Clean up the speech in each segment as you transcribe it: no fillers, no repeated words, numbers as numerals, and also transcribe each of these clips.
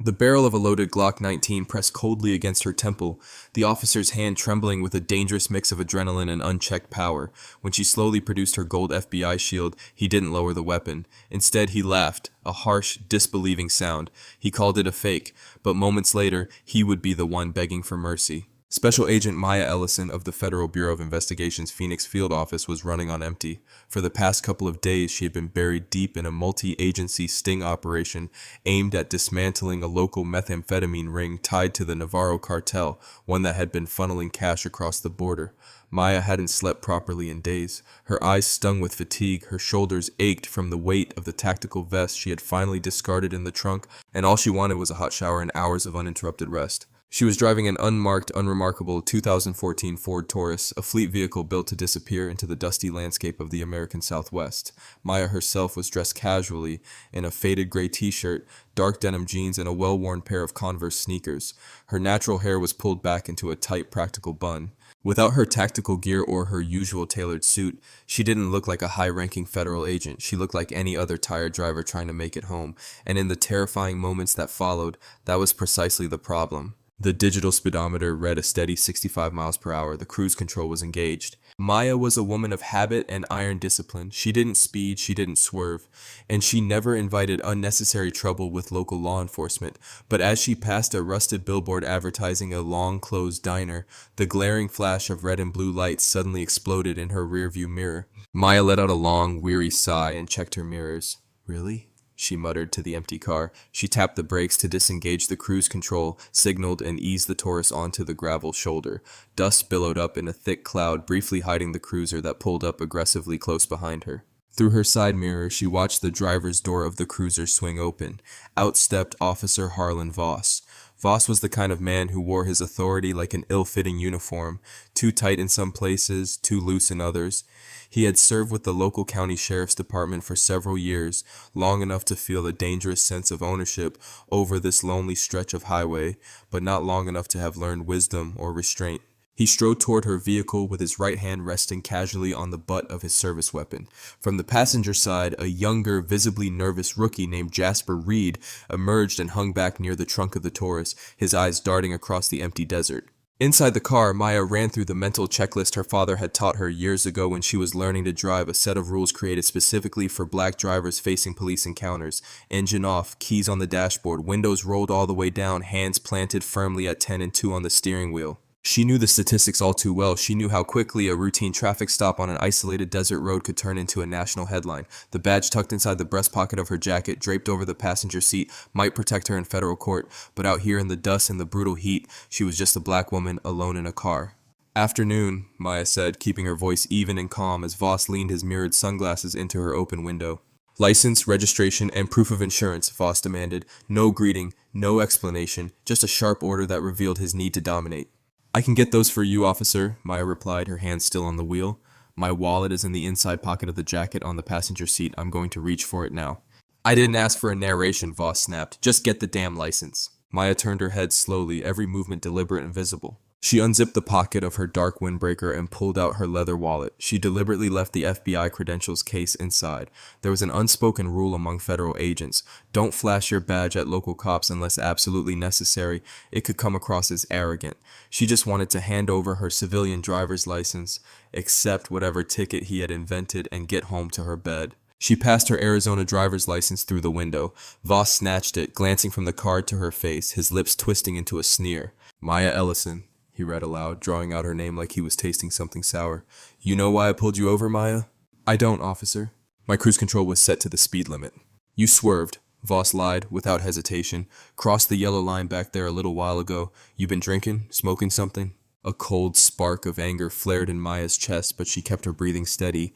The barrel of a loaded Glock 19 pressed coldly against her temple, the officer's hand trembling with a dangerous mix of adrenaline and unchecked power. When she slowly produced her gold FBI shield, he didn't lower the weapon. Instead, he laughed, a harsh, disbelieving sound. He called it a fake, but moments later, he would be the one begging for mercy. Special Agent Maya Ellison of the Federal Bureau of Investigation's Phoenix field office was running on empty. For the past couple of days, she had been buried deep in a multi-agency sting operation aimed at dismantling a local methamphetamine ring tied to the Navarro cartel, one that had been funneling cash across the border. Maya hadn't slept properly in days. Her eyes stung with fatigue, her shoulders ached from the weight of the tactical vest she had finally discarded in the trunk, and all she wanted was a hot shower and hours of uninterrupted rest. She was driving an unmarked, unremarkable 2014 Ford Taurus, a fleet vehicle built to disappear into the dusty landscape of the American Southwest. Maya herself was dressed casually in a faded gray t-shirt, dark denim jeans, and a well-worn pair of Converse sneakers. Her natural hair was pulled back into a tight, practical bun. Without her tactical gear or her usual tailored suit, she didn't look like a high-ranking federal agent. She looked like any other tired driver trying to make it home. And in the terrifying moments that followed, that was precisely the problem. The digital speedometer read a steady 65 miles per hour. The cruise control was engaged. Maya was a woman of habit and iron discipline. She didn't speed, she didn't swerve, and she never invited unnecessary trouble with local law enforcement. But as she passed a rusted billboard advertising a long-closed diner, the glaring flash of red and blue lights suddenly exploded in her rearview mirror. Maya let out a long, weary sigh and checked her mirrors. Really? She muttered to the empty car. She tapped the brakes to disengage the cruise control, signaled, and eased the Taurus onto the gravel shoulder. Dust billowed up in a thick cloud, briefly hiding the cruiser that pulled up aggressively close behind her. Through her side mirror, she watched the driver's door of the cruiser swing open. Out stepped Officer Harlan Voss. Voss was the kind of man who wore his authority like an ill-fitting uniform, too tight in some places, too loose in others. He had served with the local county sheriff's department for several years, long enough to feel a dangerous sense of ownership over this lonely stretch of highway, but not long enough to have learned wisdom or restraint. He strode toward her vehicle with his right hand resting casually on the butt of his service weapon. From the passenger side, a younger, visibly nervous rookie named Jasper Reed emerged and hung back near the trunk of the Taurus, his eyes darting across the empty desert. Inside the car, Maya ran through the mental checklist her father had taught her years ago when she was learning to drive, a set of rules created specifically for black drivers facing police encounters. Engine off, keys on the dashboard, windows rolled all the way down, hands planted firmly at 10 and 2 on the steering wheel. She knew the statistics all too well. She knew how quickly a routine traffic stop on an isolated desert road could turn into a national headline. The badge tucked inside the breast pocket of her jacket, draped over the passenger seat, might protect her in federal court, but out here in the dust and the brutal heat, she was just a black woman alone in a car. "Afternoon," Maya said, keeping her voice even and calm as Voss leaned his mirrored sunglasses into her open window. "License, registration, and proof of insurance," Voss demanded. No greeting, no explanation, just a sharp order that revealed his need to dominate. "I can get those for you, officer," Maya replied, her hand still on the wheel. "My wallet is in the inside pocket of the jacket on the passenger seat. I'm going to reach for it now." "I didn't ask for a narration," Voss snapped. "Just get the damn license." Maya turned her head slowly, every movement deliberate and visible. She unzipped the pocket of her dark windbreaker and pulled out her leather wallet. She deliberately left the FBI credentials case inside. There was an unspoken rule among federal agents. Don't flash your badge at local cops unless absolutely necessary. It could come across as arrogant. She just wanted to hand over her civilian driver's license, accept whatever ticket he had invented, and get home to her bed. She passed her Arizona driver's license through the window. Voss snatched it, glancing from the card to her face, his lips twisting into a sneer. "Maya Ellison," he read aloud, drawing out her name like he was tasting something sour. "You know why I pulled you over, Maya?" "I don't, officer." "My cruise control was set to the speed limit." "You swerved," Voss lied, without hesitation. "Crossed the yellow line back there a little while ago. You been drinking? Smoking something?" A cold spark of anger flared in Maya's chest, but she kept her breathing steady.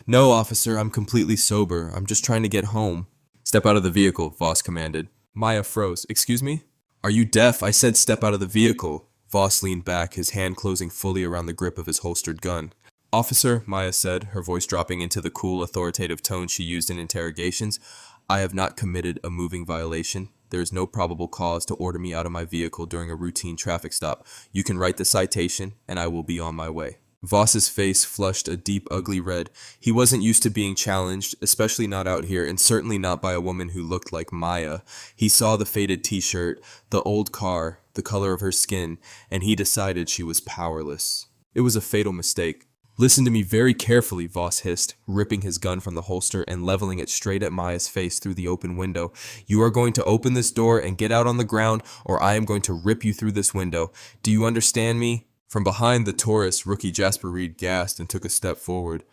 "No, officer, I'm completely sober. I'm just trying to get home." "Step out of the vehicle," Voss commanded. Maya froze. "Excuse me?" "Are you deaf? I said step out of the vehicle." Voss leaned back, his hand closing fully around the grip of his holstered gun. "Officer," Maya said, her voice dropping into the cool, authoritative tone she used in interrogations, "I have not committed a moving violation. There is no probable cause to order me out of my vehicle during a routine traffic stop. You can write the citation, and I will be on my way." Voss's face flushed a deep, ugly red. He wasn't used to being challenged, especially not out here, and certainly not by a woman who looked like Maya. He saw the faded t-shirt, the old car, the color of her skin, and he decided she was powerless. It was a fatal mistake. Listen to me very carefully, Voss hissed, ripping his gun from the holster and leveling it straight at Maya's face through the open window. You are going to open this door and get out on the ground, or I am going to rip you through this window. Do you understand me? From behind the Taurus, rookie Jasper Reed gasped and took a step forward.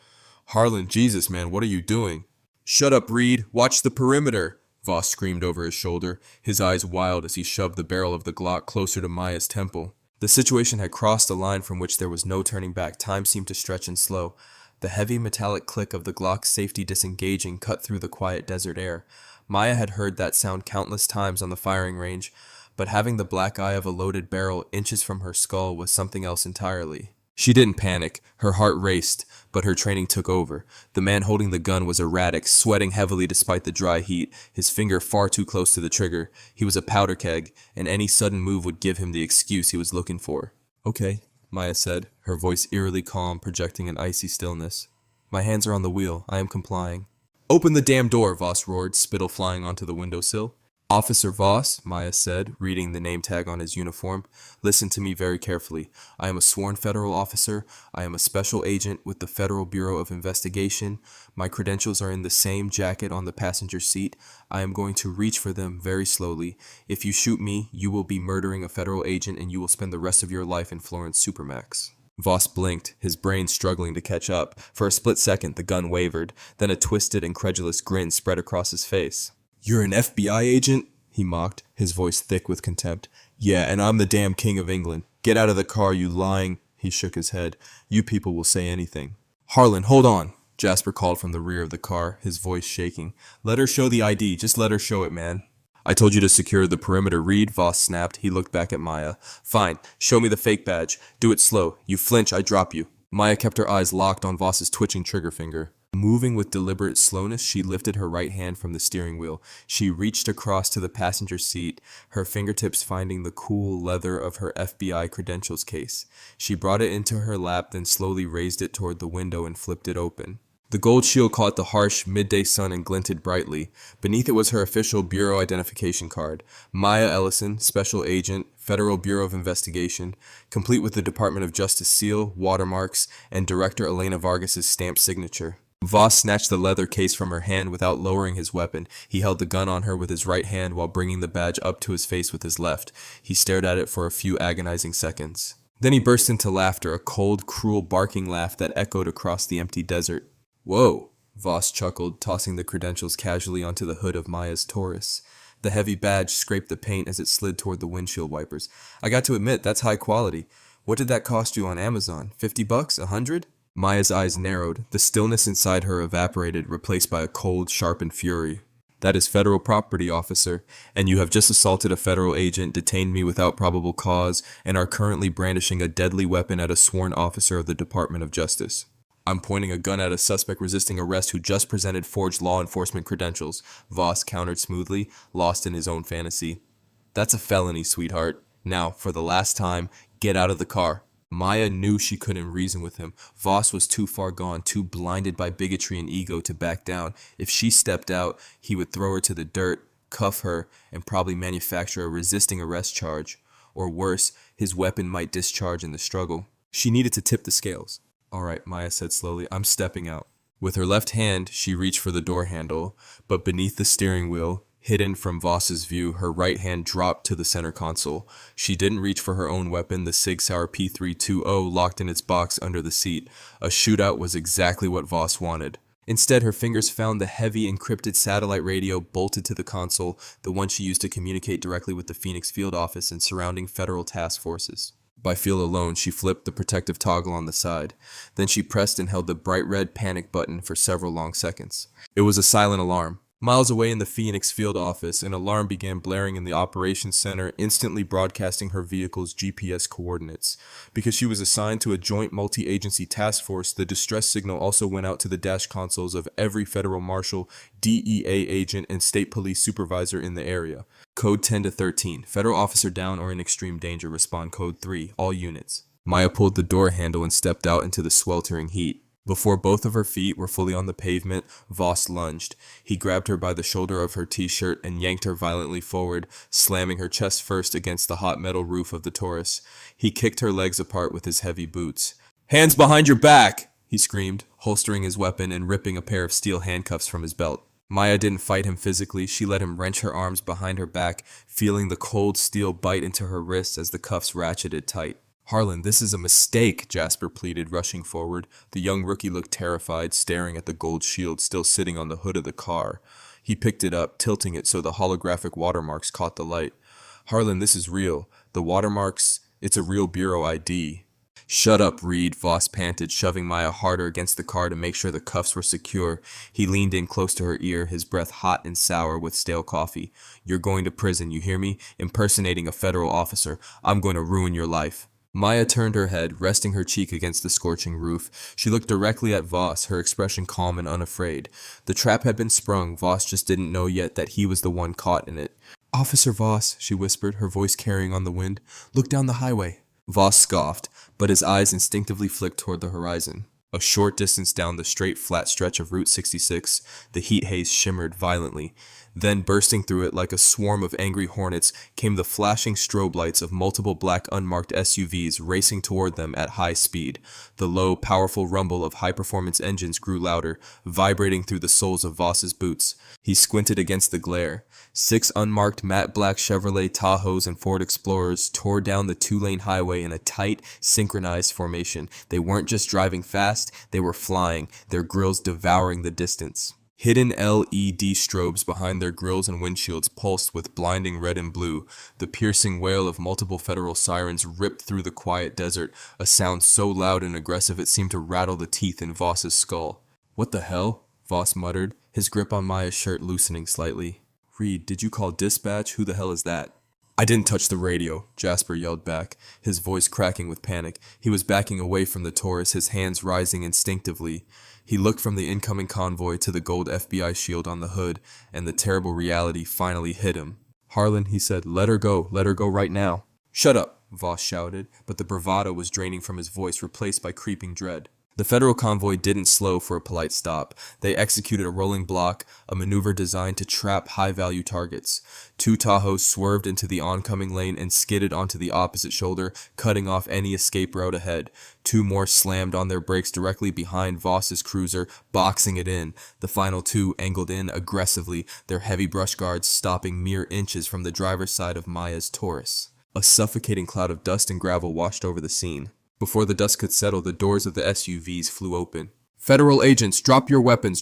Harlan, Jesus, man, what are you doing? Shut up, Reed. Watch the perimeter, Voss screamed over his shoulder, his eyes wild as he shoved the barrel of the Glock closer to Maya's temple. The situation had crossed a line from which there was no turning back. Time seemed to stretch and slow. The heavy metallic click of the Glock's safety disengaging cut through the quiet desert air. Maya had heard that sound countless times on the firing range, but having the black eye of a loaded barrel inches from her skull was something else entirely. She didn't panic. Her heart raced, but her training took over. The man holding the gun was erratic, sweating heavily despite the dry heat, his finger far too close to the trigger. He was a powder keg, and any sudden move would give him the excuse he was looking for. Okay, Maya said, her voice eerily calm, projecting an icy stillness. My hands are on the wheel. I am complying. Open the damn door, Voss roared, spittle flying onto the windowsill. Officer Voss, Maya said, reading the name tag on his uniform, listen to me very carefully. I am a sworn federal officer. I am a special agent with the Federal Bureau of Investigation. My credentials are in the same jacket on the passenger seat. I am going to reach for them very slowly. If you shoot me, you will be murdering a federal agent and you will spend the rest of your life in Florence Supermax. Voss blinked, his brain struggling to catch up. For a split second, the gun wavered. Then a twisted, incredulous grin spread across his face. You're an FBI agent? He mocked, his voice thick with contempt. Yeah, and I'm the damn king of England. Get out of the car, you lying... He shook his head. You people will say anything. Harlan, hold on, Jasper called from the rear of the car, his voice shaking. Let her show the ID. Just let her show it, man. I told you to secure the perimeter, Reed, Voss snapped. He looked back at Maya. Fine, show me the fake badge. Do it slow. You flinch, I drop you. Maya kept her eyes locked on Voss's twitching trigger finger. Moving with deliberate slowness, she lifted her right hand from the steering wheel. She reached across to the passenger seat, her fingertips finding the cool leather of her FBI credentials case. She brought it into her lap, then slowly raised it toward the window and flipped it open. The gold shield caught the harsh, midday sun and glinted brightly. Beneath it was her official bureau identification card. Maya Ellison, Special Agent, Federal Bureau of Investigation, complete with the Department of Justice seal, watermarks, and Director Elena Vargas's stamped signature. Voss snatched the leather case from her hand without lowering his weapon. He held the gun on her with his right hand while bringing the badge up to his face with his left. He stared at it for a few agonizing seconds. Then he burst into laughter, a cold, cruel barking laugh that echoed across the empty desert. Whoa, Voss chuckled, tossing the credentials casually onto the hood of Maya's Taurus. The heavy badge scraped the paint as it slid toward the windshield wipers. I got to admit, that's high quality. What did that cost you on Amazon? $50? $100? Maya's eyes narrowed. The stillness inside her evaporated, replaced by a cold, sharpened fury. That is federal property, officer, and you have just assaulted a federal agent, detained me without probable cause, and are currently brandishing a deadly weapon at a sworn officer of the Department of Justice. I'm pointing a gun at a suspect resisting arrest who just presented forged law enforcement credentials, Voss countered smoothly, lost in his own fantasy. That's a felony, sweetheart. Now, for the last time, get out of the car. Maya knew she couldn't reason with him. Voss was too far gone, too blinded by bigotry and ego to back down. If she stepped out, he would throw her to the dirt, cuff her, and probably manufacture a resisting arrest charge. Or worse, his weapon might discharge in the struggle. She needed to tip the scales. All right, Maya said slowly, I'm stepping out. With her left hand, she reached for the door handle, but beneath the steering wheel, hidden from Voss's view, her right hand dropped to the center console. She didn't reach for her own weapon, the Sig Sauer P320 locked in its box under the seat. A shootout was exactly what Voss wanted. Instead, her fingers found the heavy encrypted satellite radio bolted to the console, the one she used to communicate directly with the Phoenix field office and surrounding federal task forces. By feel alone, she flipped the protective toggle on the side. Then she pressed and held the bright red panic button for several long seconds. It was a silent alarm. Miles away in the Phoenix field office, an alarm began blaring in the operations center, instantly broadcasting her vehicle's GPS coordinates. Because she was assigned to a joint multi-agency task force, the distress signal also went out to the dash consoles of every federal marshal, DEA agent, and state police supervisor in the area. Code 10 to 13. Federal officer down or in extreme danger. Respond code 3. All units. Maya pulled the door handle and stepped out into the sweltering heat. Before both of her feet were fully on the pavement, Voss lunged. He grabbed her by the shoulder of her t-shirt and yanked her violently forward, slamming her chest first against the hot metal roof of the Taurus. He kicked her legs apart with his heavy boots. "Hands behind your back!" he screamed, holstering his weapon and ripping a pair of steel handcuffs from his belt. Maya didn't fight him physically. She let him wrench her arms behind her back, feeling the cold steel bite into her wrists as the cuffs ratcheted tight. "Harlan, this is a mistake," Jasper pleaded, rushing forward. The young rookie looked terrified, staring at the gold shield still sitting on the hood of the car. He picked it up, tilting it so the holographic watermarks caught the light. "Harlan, this is real. The watermarks, it's a real Bureau ID." "Shut up, Reed," Voss panted, shoving Maya harder against the car to make sure the cuffs were secure. He leaned in close to her ear, his breath hot and sour with stale coffee. "You're going to prison, you hear me? Impersonating a federal officer. I'm going to ruin your life." Maya turned her head, resting her cheek against the scorching roof. She looked directly at Voss, her expression calm and unafraid. The trap had been sprung. Voss just didn't know yet that he was the one caught in it. "Officer Voss," she whispered, her voice carrying on the wind. "Look down the highway." Voss scoffed, but his eyes instinctively flicked toward the horizon. A short distance down the straight, flat stretch of Route 66, the heat haze shimmered violently. Then, bursting through it like a swarm of angry hornets, came the flashing strobe lights of multiple black unmarked SUVs racing toward them at high speed. The low, powerful rumble of high-performance engines grew louder, vibrating through the soles of Voss's boots. He squinted against the glare. 6 unmarked matte black Chevrolet Tahoes and Ford Explorers tore down the 2-lane highway in a tight, synchronized formation. They weren't just driving fast, they were flying, their grills devouring the distance. Hidden LED strobes behind their grills and windshields pulsed with blinding red and blue. The piercing wail of multiple federal sirens ripped through the quiet desert, a sound so loud and aggressive it seemed to rattle the teeth in Voss's skull. "What the hell?" Voss muttered, his grip on Maya's shirt loosening slightly. "Reed, did you call dispatch? Who the hell is that?" "I didn't touch the radio," Jasper yelled back, his voice cracking with panic. He was backing away from the Taurus, his hands rising instinctively. He looked from the incoming convoy to the gold FBI shield on the hood, and the terrible reality finally hit him. "Harlan," he said, let her go right now." "Shut up," Voss shouted, but the bravado was draining from his voice, replaced by creeping dread. The federal convoy didn't slow for a polite stop. They executed a rolling block, a maneuver designed to trap high-value targets. 2 Tahoes swerved into the oncoming lane and skidded onto the opposite shoulder, cutting off any escape route ahead. 2 more slammed on their brakes directly behind Voss's cruiser, boxing it in. The final 2 angled in aggressively, their heavy brush guards stopping mere inches from the driver's side of Maya's Taurus. A suffocating cloud of dust and gravel washed over the scene. Before the dust could settle, the doors of the SUVs flew open. "Federal agents, drop your weapons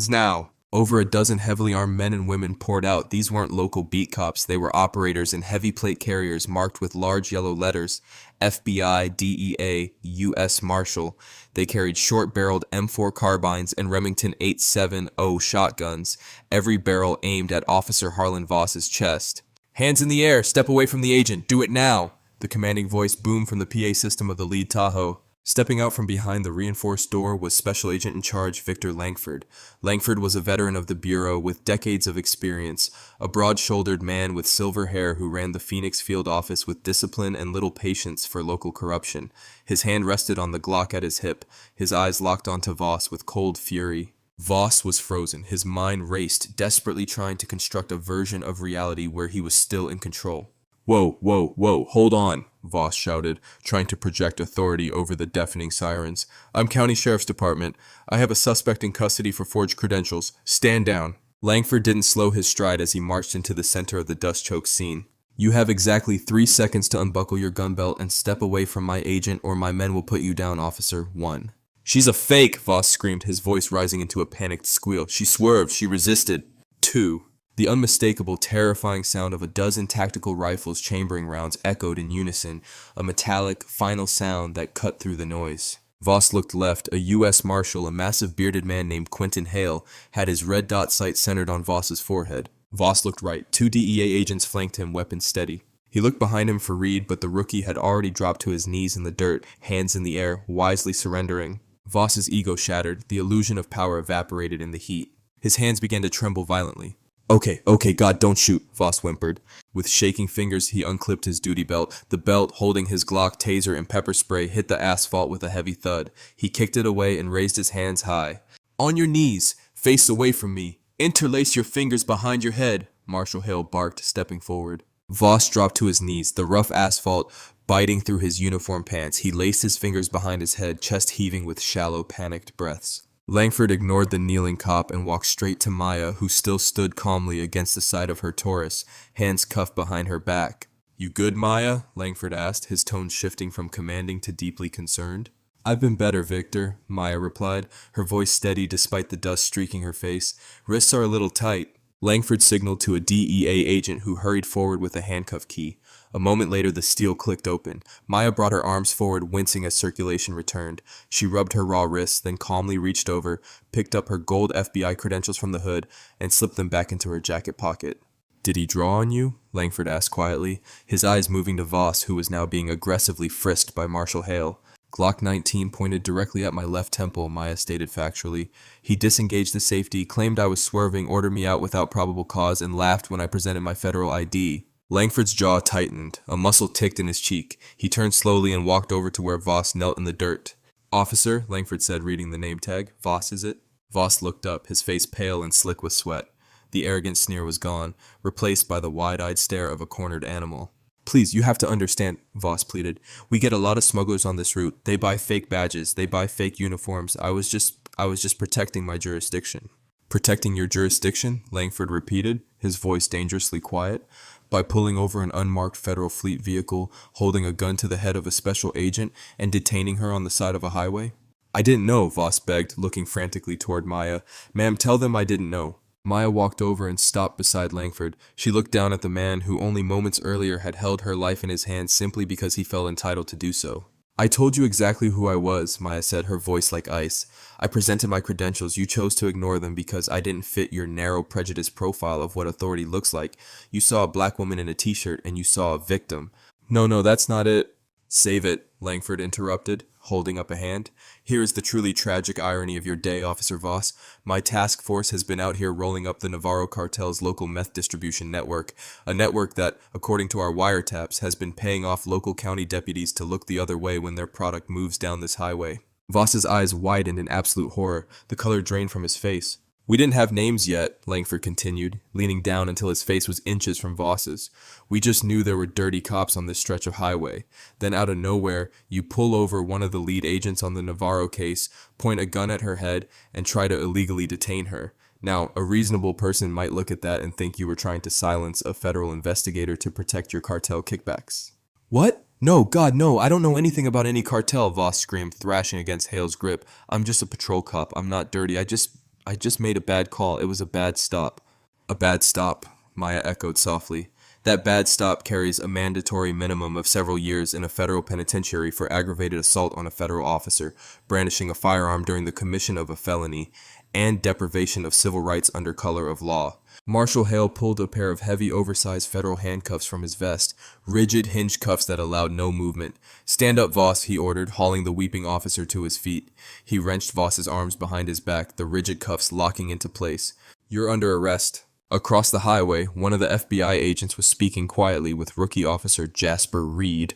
now!" Over a dozen heavily armed men and women poured out. These weren't local beat cops, they were operators in heavy plate carriers marked with large yellow letters, FBI, DEA, U.S. Marshal. They carried short-barreled M4 carbines and Remington 870 shotguns, every barrel aimed at Officer Harlan Voss's chest. "Hands in the air, step away from the agent, do it now!" The commanding voice boomed from the PA system of the lead Tahoe. Stepping out from behind the reinforced door was Special Agent in Charge Victor Langford. Langford was a veteran of the Bureau with decades of experience, a broad-shouldered man with silver hair who ran the Phoenix field office with discipline and little patience for local corruption. His hand rested on the Glock at his hip, his eyes locked onto Voss with cold fury. Voss was frozen, his mind raced, desperately trying to construct a version of reality where he was still in control. Whoa, hold on," Voss shouted, trying to project authority over the deafening sirens. "I'm County Sheriff's Department. I have a suspect in custody for forged credentials. Stand down." Langford didn't slow his stride as he marched into the center of the dust-choked scene. "You have exactly 3 seconds to unbuckle your gun belt and step away from my agent or my men will put you down, Officer. 1. "She's a fake!" Voss screamed, his voice rising into a panicked squeal. "She swerved. She resisted." 2. The unmistakable, terrifying sound of a dozen tactical rifles chambering rounds echoed in unison, a metallic, final sound that cut through the noise. Voss looked left. A U.S. Marshal, a massive bearded man named Quentin Hale, had his red dot sight centered on Voss's forehead. Voss looked right. 2 DEA agents flanked him, weapons steady. He looked behind him for Reed, but the rookie had already dropped to his knees in the dirt, hands in the air, wisely surrendering. Voss's ego shattered. The illusion of power evaporated in the heat. His hands began to tremble violently. Okay, God, don't shoot, Voss whimpered. With shaking fingers, he unclipped his duty belt. The belt, holding his Glock, taser, and pepper spray, hit the asphalt with a heavy thud. He kicked it away and raised his hands high. On your knees, face away from me. Interlace your fingers behind your head, Marshal Hale barked, stepping forward. Voss dropped to his knees, the rough asphalt biting through his uniform pants. He laced his fingers behind his head, chest heaving with shallow, panicked breaths. Langford ignored the kneeling cop and walked straight to Maya, who still stood calmly against the side of her Taurus, hands cuffed behind her back. You good, Maya? Langford asked, his tone shifting from commanding to deeply concerned. I've been better, Victor, Maya replied, her voice steady despite the dust streaking her face. Wrists are a little tight. Langford signaled to a DEA agent who hurried forward with a handcuff key. A moment later, the steel clicked open. Maya brought her arms forward, wincing as circulation returned. She rubbed her raw wrists, then calmly reached over, picked up her gold FBI credentials from the hood, and slipped them back into her jacket pocket. Did he draw on you? Langford asked quietly, his eyes moving to Voss, who was now being aggressively frisked by Marshal Hale. Glock 19 pointed directly at my left temple, Maya stated factually. He disengaged the safety, claimed I was swerving, ordered me out without probable cause, and laughed when I presented my federal ID. Langford's jaw tightened. A muscle ticked in his cheek. He turned slowly and walked over to where Voss knelt in the dirt. Officer, Langford said, reading the name tag. Voss, is it? Voss looked up, his face pale and slick with sweat. The arrogant sneer was gone, replaced by the wide-eyed stare of a cornered animal. Please, you have to understand, Voss pleaded. We get a lot of smugglers on this route. They buy fake badges. They buy fake uniforms. I was just protecting my jurisdiction. Protecting your jurisdiction? Langford repeated, his voice dangerously quiet. By pulling over an unmarked federal fleet vehicle, holding a gun to the head of a special agent, and detaining her on the side of a highway? I didn't know, Voss begged, looking frantically toward Maya. Ma'am, tell them I didn't know. Maya walked over and stopped beside Langford. She looked down at the man who only moments earlier had held her life in his hands simply because he felt entitled to do so. I told you exactly who I was, Maya said, her voice like ice. I presented my credentials. You chose to ignore them because I didn't fit your narrow prejudice profile of what authority looks like. You saw a black woman in a t-shirt and you saw a victim. No, that's not it. Save it, Langford interrupted, holding up a hand. Here is the truly tragic irony of your day, Officer Voss. My task force has been out here rolling up the Navarro cartel's local meth distribution network, a network that, according to our wiretaps, has been paying off local county deputies to look the other way when their product moves down this highway. Voss's eyes widened in absolute horror. The color drained from his face. We didn't have names yet, Langford continued, leaning down until his face was inches from Voss's. We just knew there were dirty cops on this stretch of highway. Then out of nowhere, you pull over one of the lead agents on the Navarro case, point a gun at her head, and try to illegally detain her. Now, a reasonable person might look at that and think you were trying to silence a federal investigator to protect your cartel kickbacks. What? No, God, no, I don't know anything about any cartel, Voss screamed, thrashing against Hale's grip. I'm just a patrol cop. I'm not dirty. I just made a bad call. It was a bad stop. A bad stop, Maya echoed softly. That bad stop carries a mandatory minimum of several years in a federal penitentiary for aggravated assault on a federal officer, brandishing a firearm during the commission of a felony, and deprivation of civil rights under color of law. Marshal Hale pulled a pair of heavy, oversized federal handcuffs from his vest, rigid hinge cuffs that allowed no movement. Stand up, Voss, he ordered, hauling the weeping officer to his feet. He wrenched Voss's arms behind his back, the rigid cuffs locking into place. You're under arrest. Across the highway, one of the FBI agents was speaking quietly with rookie officer Jasper Reed.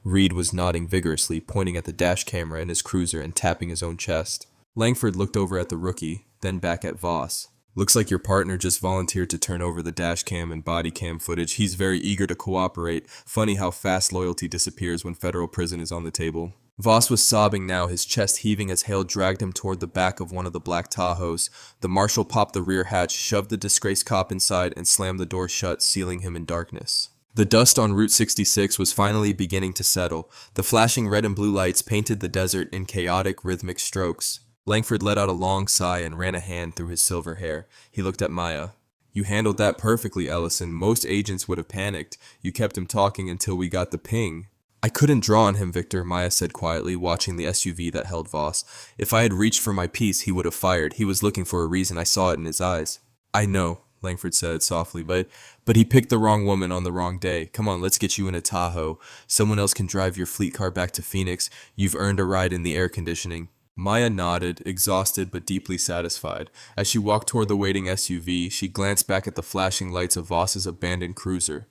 Reed was nodding vigorously, pointing at the dash camera in his cruiser and tapping his own chest. Langford looked over at the rookie, then back at Voss. Looks like your partner just volunteered to turn over the dash cam and body cam footage. He's very eager to cooperate. Funny how fast loyalty disappears when federal prison is on the table. Voss was sobbing now, his chest heaving as Hale dragged him toward the back of one of the black Tahoes. The marshal popped the rear hatch, shoved the disgraced cop inside, and slammed the door shut, sealing him in darkness. The dust on Route 66 was finally beginning to settle. The flashing red and blue lights painted the desert in chaotic, rhythmic strokes. Langford let out a long sigh and ran a hand through his silver hair. He looked at Maya. You handled that perfectly, Ellison. Most agents would have panicked. You kept him talking until we got the ping. I couldn't draw on him, Victor, Maya said quietly, watching the SUV that held Voss. If I had reached for my piece, he would have fired. He was looking for a reason. I saw it in his eyes. I know, Langford said softly, but he picked the wrong woman on the wrong day. Come on, let's get you in a Tahoe. Someone else can drive your fleet car back to Phoenix. You've earned a ride in the air conditioning. Maya nodded, exhausted but deeply satisfied. As she walked toward the waiting SUV, she glanced back at the flashing lights of Voss's abandoned cruiser.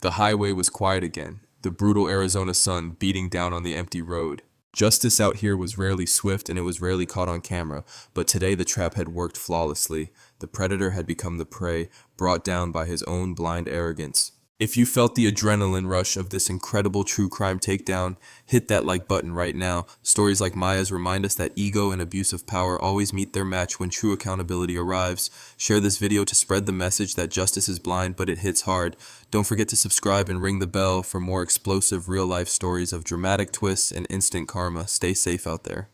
The highway was quiet again, the brutal Arizona sun beating down on the empty road. Justice out here was rarely swift and it was rarely caught on camera, but today the trap had worked flawlessly. The predator had become the prey, brought down by his own blind arrogance. If you felt the adrenaline rush of this incredible true crime takedown, hit that like button right now. Stories like Maya's remind us that ego and abusive power always meet their match when true accountability arrives. Share this video to spread the message that justice is blind, but it hits hard. Don't forget to subscribe and ring the bell for more explosive real-life stories of dramatic twists and instant karma. Stay safe out there.